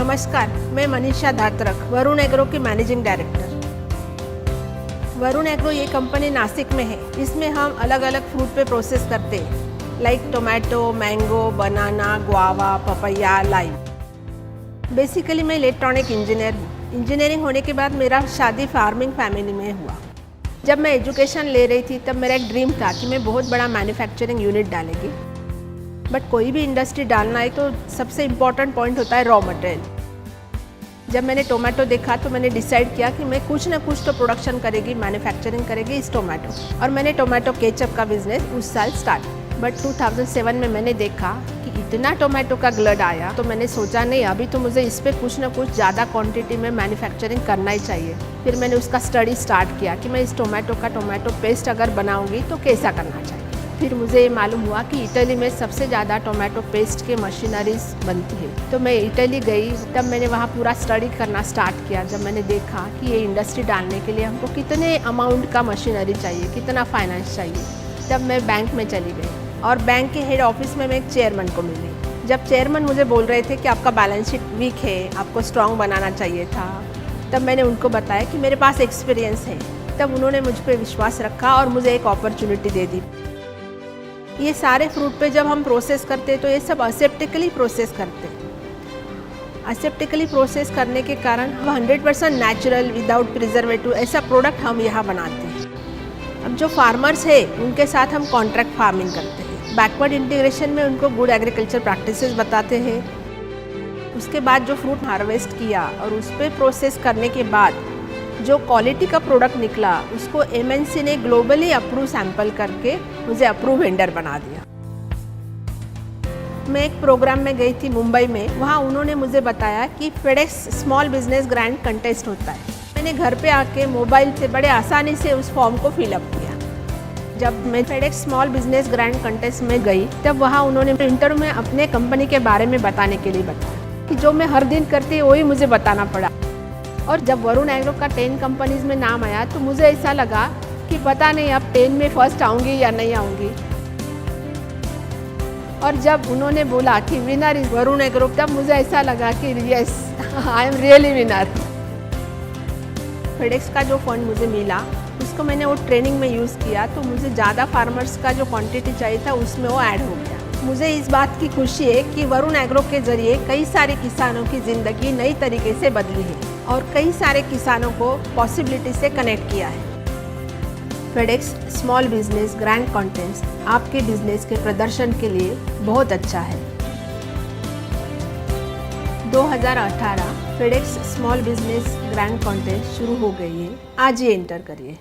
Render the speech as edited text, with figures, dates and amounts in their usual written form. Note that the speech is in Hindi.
नमस्कार, मैं मनीषा धात्रक, वरुण एग्रो की मैनेजिंग डायरेक्टर। वरुण एग्रो ये कंपनी नासिक में है। इसमें हम अलग अलग फ्रूट पे प्रोसेस करते हैं, लाइक टोमेटो, मैंगो, बनाना, गुआवा, पपैया, लाइम। बेसिकली मैं इलेक्ट्रॉनिक इंजीनियर हूँ। इंजीनियरिंग होने के बाद मेरा शादी फार्मिंग फैमिली में हुआ। जब मैं एजुकेशन ले रही थी तब मेरा एक ड्रीम था कि मैं बहुत बड़ा मैन्युफैक्चरिंग यूनिट डालेगी। बट कोई भी इंडस्ट्री डालना है तो सबसे इम्पॉर्टेंट पॉइंट होता है रॉ मटेरियल। जब मैंने टोमेटो देखा तो मैंने डिसाइड किया कि मैं कुछ ना कुछ तो प्रोडक्शन करेगी, मैन्युफैक्चरिंग करेगी इस टोमेटो। और मैंने टोमेटो केचप का बिजनेस उस साल स्टार्ट। बट 2007 में मैंने देखा कि इतना टोमेटो का ग्लड आया तो मैंने सोचा नहीं, अभी तो मुझे इस पर कुछ ना कुछ ज़्यादा क्वांटिटी में मैन्युफैक्चरिंग करना ही चाहिए। फिर मैंने उसका स्टडी स्टार्ट किया कि मैं इस टोमेटो का टोमेटो पेस्ट अगर बनाऊँगी तो कैसा करना चाहिए। फिर मुझे ये मालूम हुआ कि इटली में सबसे ज़्यादा टोमेटो पेस्ट के मशीनरीज बनती है। तो मैं इटली गई, तब मैंने वहाँ पूरा स्टडी करना स्टार्ट किया। जब मैंने देखा कि ये इंडस्ट्री डालने के लिए हमको कितने अमाउंट का मशीनरी चाहिए, कितना फाइनेंस चाहिए, तब मैं बैंक में चली गई और बैंक के हेड ऑफिस में मैं एक चेयरमैन को मिली। जब चेयरमैन मुझे बोल रहे थे कि आपका बैलेंस शीट वीक है, आपको स्ट्रॉन्ग बनाना चाहिए था, तब मैंने उनको बताया कि मेरे पास एक्सपीरियंस है। तब उन्होंने मुझ पर विश्वास रखा और मुझे एक अपॉर्चुनिटी दे दी। ये सारे फ्रूट पे जब हम प्रोसेस करते हैं तो ये सब असेप्टिकली प्रोसेस करते हैं। असेप्टिकली प्रोसेस करने के कारण हम 100% नेचुरल विदाउट प्रिजर्वेटिव ऐसा प्रोडक्ट हम यहाँ बनाते हैं। अब जो फार्मर्स है उनके साथ हम कॉन्ट्रैक्ट फार्मिंग करते हैं। बैकवर्ड इंटीग्रेशन में उनको गुड एग्रीकल्चर प्रैक्टिसेस बताते हैं। उसके बाद जो फ्रूट हार्वेस्ट किया और उस पर प्रोसेस करने के बाद जो क्वालिटी का प्रोडक्ट निकला उसको MNC ने ग्लोबली अप्रूव सैंपल करके मुझे अप्रूव वेंडर बना दिया। मैं एक प्रोग्राम में गई थी मुंबई में। वहाँ उन्होंने मुझे बताया कि FedEx small business grant contest होता है। मैंने घर पे आके मोबाइल से बड़े आसानी से उस फॉर्म को फिलअप किया। जब मैं FedEx small business grant contest में गई तब वहाँ उन्होंने इंटरव्यू में अपने कंपनी के बारे में बताने के लिए बताया कि जो मैं हर दिन करती वही मुझे बताना पड़ा। और जब वरुण एग्रो का 10 कंपनीज में नाम आया तो मुझे ऐसा लगा कि पता नहीं अब 10 में फर्स्ट आऊँगी या नहीं आऊँगी। और जब उन्होंने बोला कि विनर इज वरुण एग्रो, तब मुझे ऐसा लगा कि yes, I am really winner. FedEx का जो फंड मुझे मिला उसको मैंने वो ट्रेनिंग में यूज़ किया तो मुझे ज़्यादा फार्मर्स का जो क्वांटिटी चाहिए था उसमें वो ऐड हो गया। मुझे इस बात की खुशी है कि वरुण एग्रो के जरिए कई सारे किसानों की ज़िंदगी नई तरीके से बदली है और कई सारे किसानों को पॉसिबिलिटी से कनेक्ट किया है। FedEx small business grant contest आपके बिजनेस के प्रदर्शन के लिए बहुत अच्छा है। 2018 FedEx small business grant contest शुरू हो गई है। आज ही एंटर करिए।